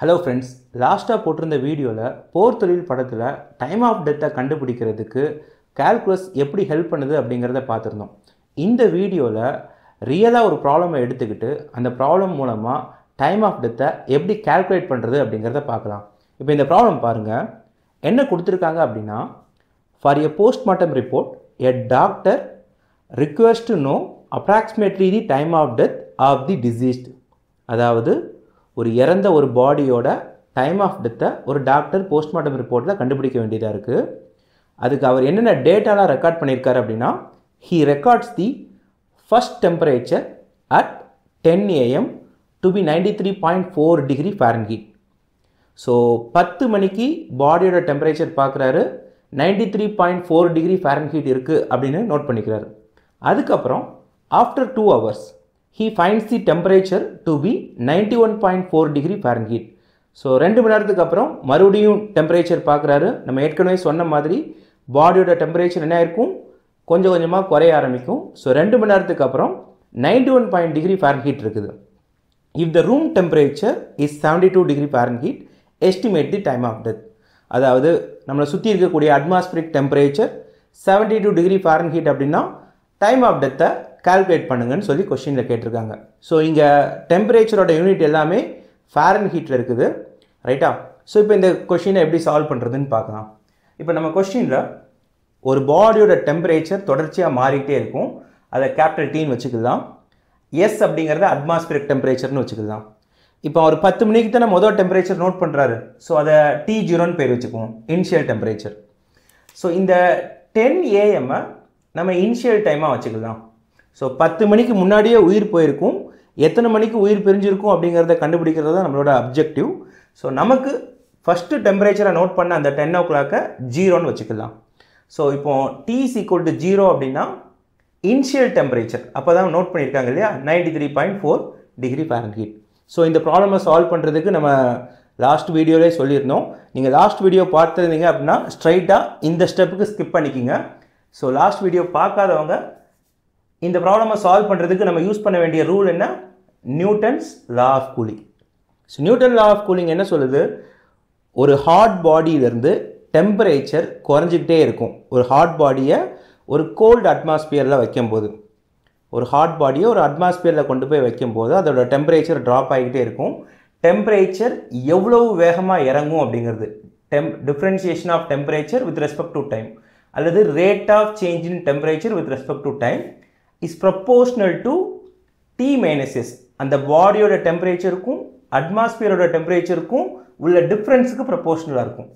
Hello friends, லாஸ்ட்டாக போட்டிருந்த வீடியோவில் போர் தொழில் படத்தில் டைம் ஆஃப் டெத்தை கண்டுபிடிக்கிறதுக்கு கால்குலஸ் எப்படி ஹெல்ப் பண்ணுது அப்படிங்கிறத பார்த்துருந்தோம். இந்த வீடியோவில் ரியலாக ஒரு ப்ராப்ளமை எடுத்துக்கிட்டு அந்த ப்ராப்ளம் மூலமாக டைம் ஆஃப் டெத்தை எப்படி கால்குலேட் பண்ணுறது அப்படிங்கிறத பார்க்கலாம். இப்போ இந்த ப்ராப்ளம் பாருங்கள், என்ன கொடுத்துருக்காங்க அப்படின்னா, for a postmortem report a doctor request to know approximately the time of death of the deceased. அதாவது ஒரு இறந்த ஒரு பாடியோட டைம் ஆஃப் டெத்தை ஒரு டாக்டர் போஸ்ட்மார்ட்டம் ரிப்போர்ட்டில் கண்டுபிடிக்க வேண்டியதாக இருக்குது. அதுக்கு அவர் என்னென்ன டேட்டாலாம் ரெக்கார்ட் பண்ணியிருக்காரு அப்படின்னா, he records the first temperature at 10 AM to be 93.4 degree Fahrenheit. So 10 மணிக்கு பாடியோட டெம்பரேச்சர் பார்க்குறாரு, 93.4 டிகிரி ஃபாரன்ஹீட் இருக்குது அப்படின்னு நோட் பண்ணிக்கிறாரு. அதுக்கப்புறம் after 2 hours he finds the temperature to be 91.4 degree Fahrenheit. So 2 மணி நேரத்துக்கு அப்புறம் மறுபடியும் டெம்பரேச்சர் பார்க்குறாரு. நம்ம ஏற்கனவே சொன்ன மாதிரி பாடியோட டெம்பரேச்சர் என்ன இருக்கும், கொஞ்சம் கொஞ்சமாக குறைய ஆரம்பிக்கும். ஸோ 2 மணி நேரத்துக்கு அப்புறம் 91 டிகிரி Fahrenheit இருக்குது. If the room temperature is 72 degree Fahrenheit, estimate the time of death. அதாவது நம்மளை சுற்றி இருக்கக்கூடிய அட்மாஸ்பிரிக் டெம்பரேச்சர் 72 டிகிரி Fahrenheit அப்படின்னா டைம் ஆஃப் டெத்தை கால்குலேட் பண்ணுங்கன்னு சொல்லி கொஸ்டினில் கேட்டிருக்காங்க. ஸோ இங்கே டெம்பரேச்சரோட யூனிட் எல்லாமே ஃபாரன்ஹீட்டில் இருக்குது, ரைட்டா? ஸோ இப்போ இந்த கொஸ்டினை எப்படி சால்வ் பண்ணுறதுன்னு பார்க்கலாம். இப்போ நம்ம கொஸ்டினில் ஒரு பாடியோட டெம்பரேச்சர் தொடர்ச்சியாக மாறிக்கிட்டே இருக்கும். அதை கேபிட்டல் டீன்னு வச்சுக்கலாம். எஸ் அப்படிங்கிறத அட்மாஸ்பிரிக் டெம்பரேச்சர்னு வச்சுக்கலாம். இப்போ அவர் 10 மணிக்கு தானே மொதல் டெம்பரேச்சர் நோட் பண்ணுறாரு. ஸோ அதை T0ன்னு பேர் வச்சுக்குவோம், இனிஷியல் டெம்பரேச்சர். ஸோ இந்த 10 AM நம்ம இனிஷியல் டைமாக வச்சுக்கலாம். ஸோ 10 மணிக்கு முன்னாடியே உயிர் போயிருக்கும், எத்தனை மணிக்கு உயிர் பிரிஞ்சிருக்கும் அப்படிங்கிறத கண்டுபிடிக்கிறது தான் நம்மளோட அப்ஜெக்டிவ். ஸோ நமக்கு ஃபஸ்ட்டு டெம்பரேச்சரை நோட் பண்ண அந்த 10 o'clock 0ன்னு வச்சுக்கலாம். ஸோ இப்போ T is equal to 0 அப்படின்னா இனிஷியல் டெம்பரேச்சர் அப்போ தான் நோட் பண்ணியிருக்காங்க இல்லையா, 93.4 டிகிரி Fahrenheit. ஸோ இந்த ப்ராப்ளமை சால்வ் பண்ணுறதுக்கு நம்ம லாஸ்ட் வீடியோவிலே சொல்லியிருந்தோம். நீங்கள் லாஸ்ட் வீடியோ பார்த்துருந்தீங்க அப்படின்னா ஸ்ட்ரைட்டாக இந்த ஸ்டெப்புக்கு ஸ்கிப் பண்ணிக்கிங்க. ஸோ லாஸ்ட் வீடியோ பார்க்காதவங்க இந்த ப்ராப்ளமை சால்வ் பண்ணுறதுக்கு நம்ம யூஸ் பண்ண வேண்டிய ரூல் என்ன, Newton's law of cooling. So Newton law of cooling என்ன சொல்லுது, ஒரு ஹாட் பாடியிலேருந்து டெம்பரேச்சர் குறைஞ்சிக்கிட்டே இருக்கும். ஒரு ஹாட் பாடியை ஒரு கோல்டு அட்மாஸ்பியரில் வைக்கும்போது, ஒரு ஹாட் பாடியை ஒரு அட்மாஸ்பியரில் கொண்டு போய் வைக்கும்போது அதோட டெம்பரேச்சர் ட்ராப் ஆகிக்கிட்டே இருக்கும். டெம்பரேச்சர் எவ்வளவு வேகமாக இறங்கும் அப்படிங்கிறது differentiation of temperature with respect to time அல்லது rate of change in temperature with respect to time is proportional to T minus S. அந்த பாடியோட டெம்பரேச்சருக்கும் அட்மாஸ்பியரோட டெம்பரேச்சருக்கும் உள்ள டிஃப்ரென்ஸுக்கு ப்ரப்போர்ஷனலாக இருக்கும்.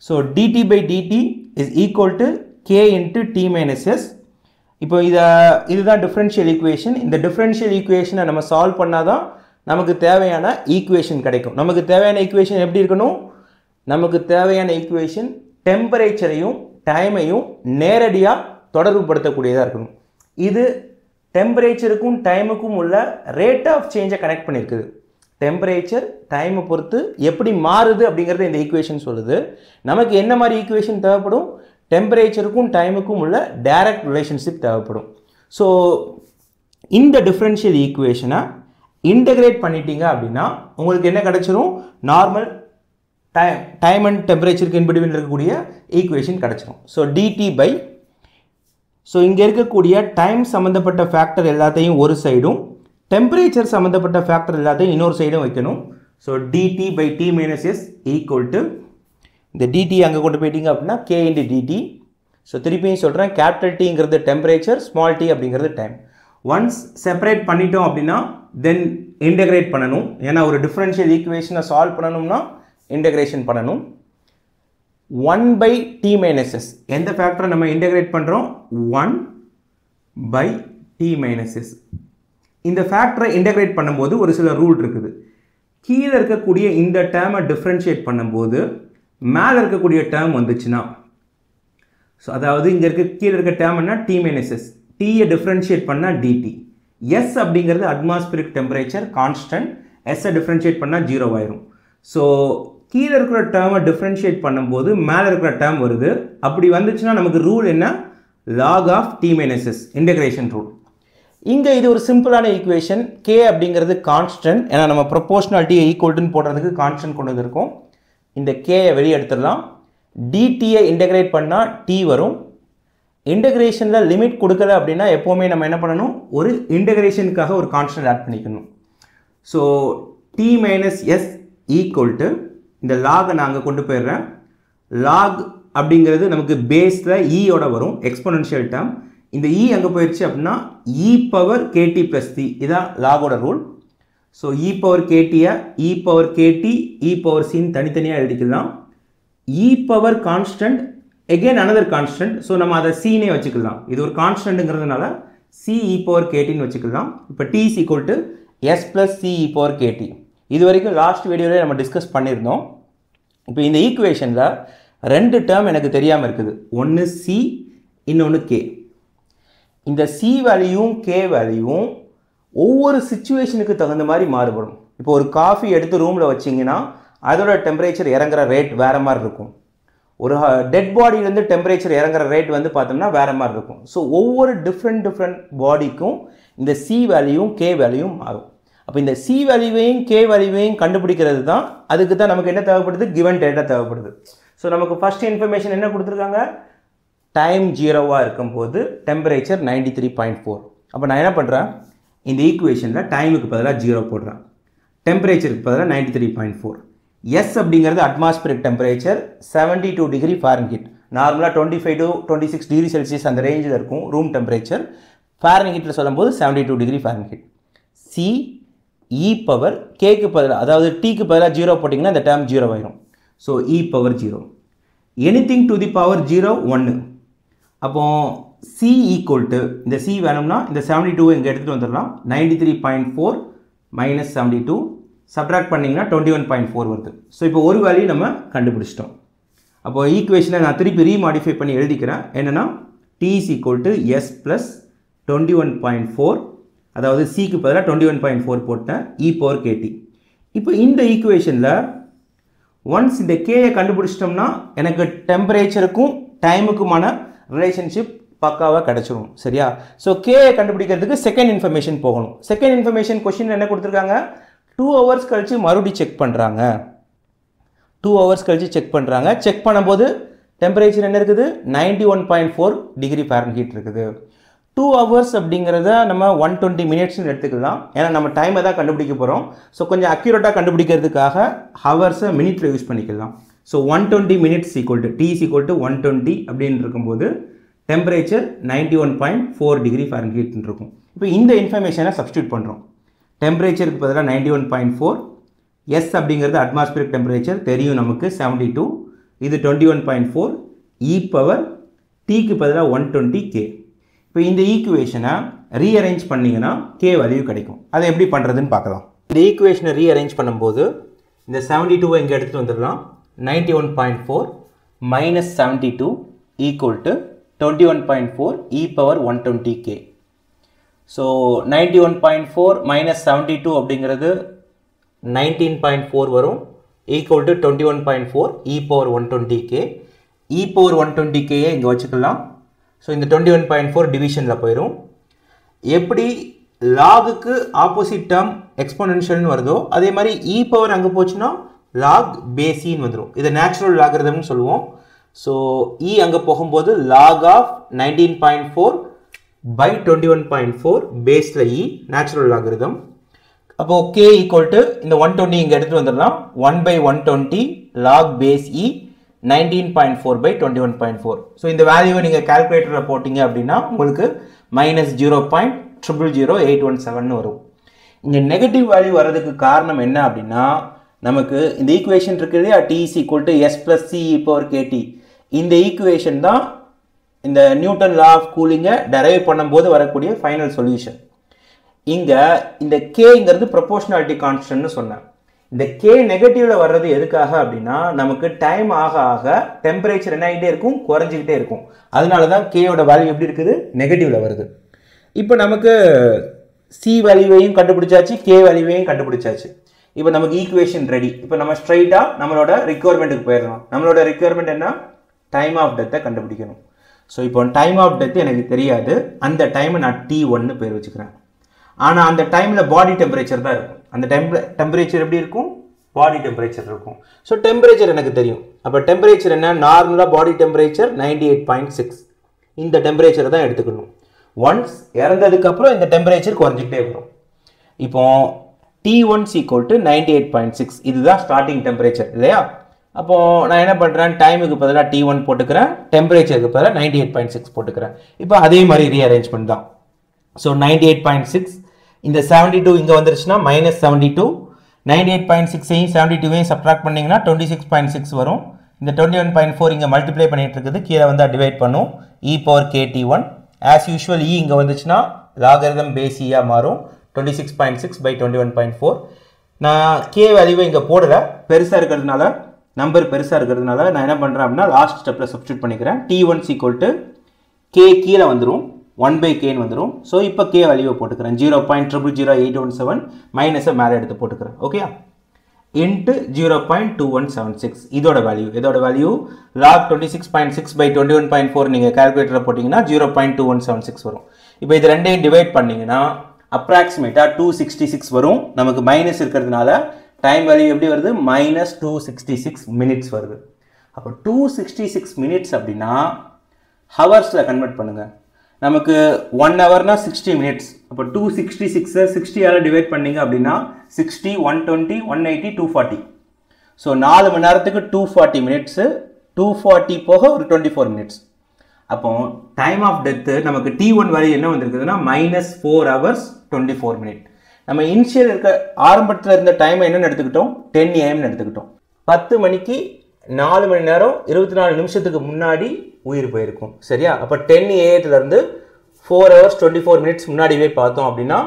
So dt by dt is equal to K into T minus S. இப்போ இதுதான் differential equation. இந்த differential ஈக்குவேஷனை நம்ம சால்வ் பண்ணால் தான் நமக்கு தேவையான ஈக்குவேஷன் கிடைக்கும். நமக்கு தேவையான ஈக்குவேஷன் எப்படி இருக்கணும், நமக்கு தேவையான ஈக்குவேஷன் டெம்பரேச்சரையும் டைமையும் நேரடியாக தொடர்புபடுத்தக்கூடியதாக இருக்கணும். இது டெம்பரேச்சருக்கும் டைமுக்கும் உள்ள ரேட் ஆஃப் சேஞ்சை கனெக்ட் பண்ணியிருக்குது. டெம்பரேச்சர் டைமை பொறுத்து எப்படி மாறுது அப்படிங்கிறத இந்த ஈக்குவேஷன் சொல்லுது. நமக்கு என்ன மாதிரி ஈக்குவேஷன் தேவைப்படும், டெம்பரேச்சருக்கும் டைமுக்கும் உள்ள டைரக்ட் ரிலேஷன்ஷிப் தேவைப்படும். ஸோ இந்த டிஃப்ரென்ஷியல் ஈக்குவேஷனை இன்டகிரேட் பண்ணிட்டீங்க அப்படின்னா உங்களுக்கு என்ன கிடச்சிரும், நார்மல் டைம் அண்ட் டெம்பரேச்சருக்கு இன்பிட்வீன் இருக்கக்கூடிய ஈக்குவேஷன் கிடச்சிரும். ஸோ டிடி பை, ஸோ இங்கே இருக்கக்கூடிய டைம் சம்மந்தப்பட்ட ஃபேக்டர் எல்லாத்தையும் ஒரு சைடும், டெம்பரேச்சர் சம்மந்தப்பட்ட ஃபேக்டர் எல்லாத்தையும் இன்னொரு சைடும் வைக்கணும். So D T by T minus S equal to இந்த டிடி அங்கே கொண்டு போயிட்டீங்க அப்படின்னா K இன்டு டிடி. ஸோ திருப்பியும் சொல்கிறேன், கேபிட்டல் Tங்கிறது டெம்பரேச்சர், ஸ்மால் t அப்படிங்கிறது டைம். ஒன்ஸ் செப்பரேட் பண்ணிட்டோம் அப்படின்னா தென் இன்டகிரேட் பண்ணணும். ஏன்னா ஒரு டிஃப்ரென்ஷியல் ஈக்குவேஷனை சால்வ் பண்ணணும்னா இன்டகிரேஷன் பண்ணணும். 1 by T minus S, எந்த ஃபேக்டரை நம்ம இன்டகிரேட் பண்ணுறோம், 1 by T minus S. இந்த ஃபேக்டரை இன்டகிரேட் பண்ணும்போது ஒரு சில ரூல் இருக்குது. கீழே இருக்கக்கூடிய இந்த டேர்மை டிஃப்ரென்ஷியேட் பண்ணும்போது மேலே இருக்கக்கூடிய டேர்ம் வந்துச்சுன்னா, ஸோ அதாவது இங்கே கீழே இருக்க டேர்ம்னா T minus S, டீயை டிஃப்ரென்ஷியேட் பண்ணால் dt. எஸ் அப்படிங்கிறது அட்மாஸ்பிரிக் டெம்பரேச்சர் கான்ஸ்டன்ட், எஸ்ஸை டிஃப்ரென்ஷியேட் பண்ணால் 0 ஆயிரும். ஸோ கீழே இருக்கிற டேர்மை டிஃப்ரென்ஷியேட் பண்ணும்போது மேலே இருக்கிற டேர்ம் வருது. அப்படி வந்துச்சுன்னா நமக்கு ரூல் என்ன, log of T minus S, integration rule. இங்கே இது ஒரு சிம்பிளான ஈக்குவேஷன். கே அப்படிங்கிறது கான்ஸ்டன்ட், ஏன்னா நம்ம ப்ரொபோஷனாலிட்டியை ஈக்குவல்ட்டுன்னு போடுறதுக்கு கான்ஸ்டன்ட் கொண்டு வந்திருக்கோம். இந்த கேயை வெளியே எடுத்துடலாம். டிடியை இன்டகிரேட் பண்ணால் டி வரும். இன்டகிரேஷனில் லிமிட் கொடுக்கல அப்படின்னா எப்போவுமே நம்ம என்ன பண்ணணும், ஒரு இன்டகிரேஷனுக்காக ஒரு கான்ஸ்டன்ட் ஆட் பண்ணிக்கணும். So T minus S equal to இந்த லாகை நான் அங்கே கொண்டு போயிடுறேன். லாக் அப்படிங்கிறது நமக்கு பேஸில் ஈயோட வரும், எக்ஸ்பொனென்ஷியல் டேர்ம். இந்த இ அங்கே போயிடுச்சு அப்படின்னா e power kt plus C, இதான் லாகோட ரூல். ஸோ இ பவர் கேடியை e power kt e power சின்னு தனித்தனியாக எழுதிக்கலாம். E power constant again another constant, so நம்ம அதை சீனே வச்சுக்கலாம். இது ஒரு கான்ஸ்டன்ட்டுங்கிறதுனால சி இ பவர் கேட்டின்னு வச்சுக்கலாம். இப்போ T is equal to S plus C e power kt. இது வரைக்கும் லாஸ்ட் வீடியோவில் நம்ம டிஸ்கஸ் பண்ணியிருந்தோம். இப்போ இந்த ஈக்குவேஷனில் ரெண்டு டேர்ம் எனக்கு தெரியாமல் இருக்குது. ஒன்று சி, இன்னொன்று கே. இந்த சி வேல்யூவும் கே வேல்யூவும் ஒவ்வொரு சிச்சுவேஷனுக்கு தகுந்த மாதிரி மாறுபடும். இப்போ ஒரு காஃபி எடுத்து ரூமில் வச்சிங்கன்னா அதோட டெம்பரேச்சர் இறங்குற ரேட் வேறு மாதிரி இருக்கும். ஒரு டெட் பாடியிலேருந்து டெம்பரேச்சர் இறங்குற ரேட் வந்து பார்த்தோம்னா வேறு மாதிரி இருக்கும். ஸோ ஒவ்வொரு டிஃப்ரெண்ட் பாடிக்கும் இந்த சி வேல்யூவும் கே வேல்யூவும் மாறும். அப்போ இந்த சி வேல்யூவையும் கே வேல்யூவையும் கண்டுபிடிக்கிறது தான், அதுக்கு தான் நமக்கு என்ன தேவைப்படுது, கிவன் டேட்டா தேவைப்படுது. ஸோ நமக்கு ஃபஸ்ட் இன்ஃபர்மேஷன் என்ன கொடுத்துருக்காங்க, டைம் 0வாக இருக்கும்போது டெம்பரேச்சர் 93.4. அப்போ நான் என்ன பண்ணுறேன், இந்த ஈக்குவேஷனில் டைமுக்கு பதிலாக 0 போடுறேன், டெம்பரேச்சருக்கு பதிலாக 93.4. எஸ் அப்படிங்கிறது அட்மாஸ்பியரிக் டெம்பரேச்சர் 72 டிகிரி ஃபாரன்ஹீட். நார்மலாக 25 to 26 டிகிரி செல்சியஸ் அந்த ரேஞ்சில் இருக்கும் ரூம் டெம்பரேச்சர். ஃபாரன்ஹீட்டில் சொல்லும்போது 72 degree Fahrenheit. C e power கேக்கு பதிலாக, அதாவது டீக்கு பதிலாக 0 போட்டிங்கன்னா இந்த டேர்ம் 0 ஆயிரும். So e power 0. Anything to the power 0 1. அப்போ சி ஈக்குவல் டு, இந்த சி வேணும்னா இந்த 72 இங்கே எடுத்துகிட்டு வந்துடலாம். 93.4 மைனஸ் 72 சப்ட்ராக்ட் பண்ணிங்கன்னா 21.4 வருது. ஸோ இப்போ ஒரு வேல்யூ நம்ம கண்டுபிடிச்சிட்டோம். அப்போ ஈக்குவேஷனை நான் திருப்பி ரீமாடிஃபை பண்ணி எழுதிக்கிறேன். என்னென்னா T is equal to S plus 21.4, அதாவது சிக்கு பதிலாக 21.4 போட்டேன், இ பவர் கேடி. இப்போ இந்த ஈக்குவேஷனில் ஒன்ஸ் இந்த கேயை கண்டுபிடிச்சிட்டோம்னா எனக்கு டெம்பரேச்சருக்கும் டைமுக்குமான ரிலேஷன்ஷிப் பக்காவாக கிடச்சிரும். சரியா? ஸோ கேயை கண்டுபிடிக்கிறதுக்கு செகண்ட் இன்ஃபர்மேஷன் போகணும். செகண்ட் இன்ஃபர்மேஷன் கொஸ்டின் என்ன கொடுத்துருக்காங்க, 2 hours கழிச்சு மறுபடியும் செக் பண்ணுறாங்க. 2 hours கழிச்சு செக் பண்ணுறாங்க. செக் பண்ணும்போது டெம்பரேச்சர் என்ன இருக்குது, 91.4 டிகிரி ஃபாரன்ஹீட் இருக்குது. 2 hours அப்படிங்கிறத நம்ம 120 மினிட்ஸ்னு எடுத்துக்கலாம். ஏன்னா நம்ம டைமை தான் கண்டுபிடிக்க போகிறோம். ஸோ கொஞ்சம் அக்யூரேட்டாக கண்டுபிடிக்கிறதுக்காக ஹவர்ஸை மினிட்ல யூஸ் பண்ணிக்கலாம். So 120 minutes equal to T is equal to 120 அப்படின்னு இருக்கும்போது டெம்பரேச்சர் 91.4 டிகிரி ஃபாரன்ஹீட்னு இருக்கும். இப்போ இந்த இன்ஃபர்மேஷனை சப்ஸ்டியூட் பண்ணுறோம். டெம்பரேச்சருக்கு பதிலாக 91.4, எஸ் அப்படிங்கிறது அட்மாஸ்பியரிக் டெம்பரேச்சர் தெரியும் நமக்கு 72, இது 21.4, இ பவர் டிக்கு பதிலாக 120 கே. இப்போ இந்த ஈக்குவேஷனை ரீஅரேஞ்ச் பண்ணிங்கன்னா கே வேல்யூ கிடைக்கும். அதை எப்படி பண்ணுறதுன்னு பார்க்கலாம். இந்த ஈக்குவேஷனை ரீஅரேஞ்ச் பண்ணும்போது இந்த 72 இங்கே எடுத்துகிட்டு வந்துடலாம். 91.4 minus 72 equal to 21.4 e power 120 K. So 91.4 minus 72 அப்படிங்கிறது 19.4 வரும், equal to 21.4 e power 120 K. E power 120 கேயை இங்கே வச்சுக்கலாம். ஸோ இந்த 21.4 டிவிஷனில் போயிடும். எப்படி லாகுக்கு ஆப்போசிட் டேர்ம் எக்ஸ்போனென்ஷியல்னு வருதோ அதே மாதிரி இ பவர் அங்கே போச்சுன்னா லாக் பேசின்னு வந்துடும். இதை நேச்சுரல் லாகரிதம்னு சொல்லுவோம். ஸோ இ அங்கே போகும்போது லாக் ஆஃப் 19.4 by 21.4 பேஸில் இ நேச்சுரல் லாகரிதம். அப்போது கே ஈக்குவல் டு இந்த 120 இங்கே எடுத்துகிட்டு வந்துடலாம். 1/120 log base E 19.4 by 21.4. So இந்த வேல்யூவை நீங்கள் கால்குலேட்டரில் போட்டிங்க அப்படின்னா உங்களுக்கு -0.000817 வரும். இங்கே நெகட்டிவ் வேல்யூ வர்றதுக்கு காரணம் என்ன அப்படின்னா, நமக்கு இந்த ஈக்குவேஷன் இருக்குது T is equal to S plus C e power kt. இந்த ஈக்குவேஷன் தான் இந்த நியூட்டன் லா ஆஃப் கூலிங்கை டெரைவ் பண்ணும்போது வரக்கூடிய ஃபைனல் சொல்யூஷன். இங்கே இந்த கேங்கிறது ப்ரொபோஷனாலிட்டி கான்ஸ்டன்ட்னு சொன்னேன். இந்த கே நெகட்டிவ்ல வர்றது எதுக்காக அப்படின்னா, நமக்கு டைம் ஆக ஆக டெம்பரேச்சர் என்ன ஆகிட்டே இருக்கும், குறைஞ்சிக்கிட்டே இருக்கும். அதனால தான் கேயோட வேல்யூ எப்படி இருக்குது, நெகட்டிவ்ல வருது. இப்போ நமக்கு சி வேல்யூவையும் கண்டுபிடிச்சாச்சு, கே வேல்யூவையும் கண்டுபிடிச்சாச்சு. இப்போ நமக்கு ஈக்குவேஷன் ரெடி. இப்போ நம்ம ஸ்ட்ரைட்டாக நம்மளோட ரிக்வயர்மெண்ட்டுக்கு போயிடலாம். நம்மளோட ரிக்வயர்மெண்ட் என்ன, டைம் ஆஃப் டெத்தை கண்டுபிடிக்கணும். ஸோ இப்போ டைம் ஆஃப் டெத் எனக்கு தெரியாது, அந்த டைமை நான் T1 பேர் வச்சுக்கிறேன். ஆனால் அந்த டைமில் பாடி டெம்பரேச்சர் தான் இருக்கும். அந்த டைமில் டெம்பரேச்சர் எப்படி இருக்கும்? பாடி டெம்பரேச்சர் இருக்கும். ஸோ டெம்பரேச்சர் எனக்கு தெரியும். அப்போ டெம்பரேச்சர் என்ன? நார்மலாக பாடி டெம்பரேச்சர் 98.6. இந்த டெம்பரேச்சர் தான் எடுத்துக்கணும். ஒன்ஸ் இறந்ததுக்கப்புறம் இந்த டெம்பரேச்சர் குறைஞ்சிக்கிட்டே வரும். இப்போ T1 = 98.6. இதுதான் ஸ்டார்டிங் டெம்பரேச்சர் இல்லையா? அப்போது நான் என்ன பண்ணுறேன், டைமுக்கு பதிலாக T1 போட்டுக்கிறேன், டெம்பரேச்சருக்கு பதிலாக 98.6 போட்டுக்கிறேன். இப்போ அதே மாதிரி ரீஅரேஞ்ச்மெண்ட் தான். ஸோ 98.6 இந்த 72 இங்கே வந்துருச்சுன்னா -72, 98.6ஐயும் 72ஐயும் சப்ட்ராக்ட் பண்ணிங்கன்னா 26.6 வரும். இந்த 21.4 இங்கே மல்டிப்ளை பண்ணிட்டு இருக்குது, கீழே வந்து டிவைட் பண்ணும் e⁻kt1. ஆஸ் யூஷுவல் இங்கே வந்துச்சுன்னா லாகரிதம் பேஸ் ஈயாக மாறும். 26.6/21.4. நான் கே வேல்யூவை இங்கே போடலை, பெருசாக இருக்கிறதுனால, நம்பர் பெருசாக இருக்கிறதுனால நான் என்ன பண்ணுறேன் அப்படின்னா லாஸ்ட் ஸ்டெப்பில் சப்ஸ்டியூட் பண்ணிக்கிறேன். T1 = k கீழே வந்துடும், 1/kன்னு வந்துடும். ஸோ இப்போ கே வேல்யூவை போட்டுக்கிறேன். 0.000817 மைனஸை மேலே எடுத்து போட்டுக்கிறேன். ஓகே, இன்ட்டு 0.2176 இதோட வேல்யூ log 26.6/21.4 நீங்கள் கால்குலேட்டரில் போட்டிங்கன்னா 0.2176 வரும். இப்போ இது ரெண்டையும் டிவைட் பண்ணிங்கன்னா அப்ராக்சிமேட்டாக 266 வரும். நமக்கு மைனஸ் இருக்கிறதுனால டைம் வேல்யூ எப்படி வருது? -266 மினிட்ஸ் வருது. அப்போ 266 மினிட்ஸ் அப்படின்னா ஹவர்ஸில் கன்வெர்ட் பண்ணுங்கள். நமக்கு 1 ஹவர்னா 60 மினிட்ஸ். அப்போ 266 60ஆல் டிவைட் பண்ணிங்க அப்படின்னா 60, 120, 180, 240. ஸோ 4 மணி நேரத்துக்கு 240 மினிட்ஸு, 240 போக ஒரு 24 மினிட்ஸ். அப்போ டைம் ஆஃப் டெத்து நமக்கு T1 வேல்யூ என்ன வந்திருக்குதுன்னா -4 hours 24 minutes. நம்ம இனிஷியல் இருக்க ஆரம்பத்தில் இருந்த டைமை என்னென்னு எடுத்துக்கிட்டோம்? 10 AM எடுத்துக்கிட்டோம். 10 மணிக்கு 4 மணி நேரம் 24 நிமிஷத்துக்கு முன்னாடி உயிர் போயிருக்கும். சரியா? அப்போ 10 AM 4 hours 24 minutes முன்னாடியே பார்த்தோம் அப்படின்னா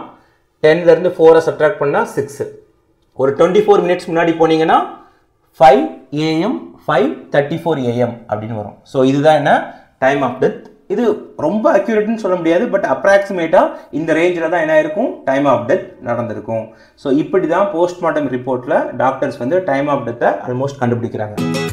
10 4 சப்ட்ராக்ட் பண்ணால் 6. ஒரு 24 minutes முன்னாடி போனீங்கன்னா 5 AM 5:34 AM அப்படின்னு வரும். ஸோ இதுதான் என்ன? Time of death. இது ரொம்ப அக்யூரேட்னு சொல்ல முடியாது, பட் அப்ராக்சிமேட்டாக இந்த ரேஞ்சில் தான் என்ன இருக்கும்? டைம் ஆஃப் டெத் நடந்திருக்கும். ஸோ இப்படி தான் போஸ்ட்மார்ட்டம் ரிப்போர்ட்டில் டாக்டர்ஸ் வந்து டைம் ஆஃப் டெத்தை ஆல்மோஸ்ட் கண்டுபிடிக்கிறாங்க.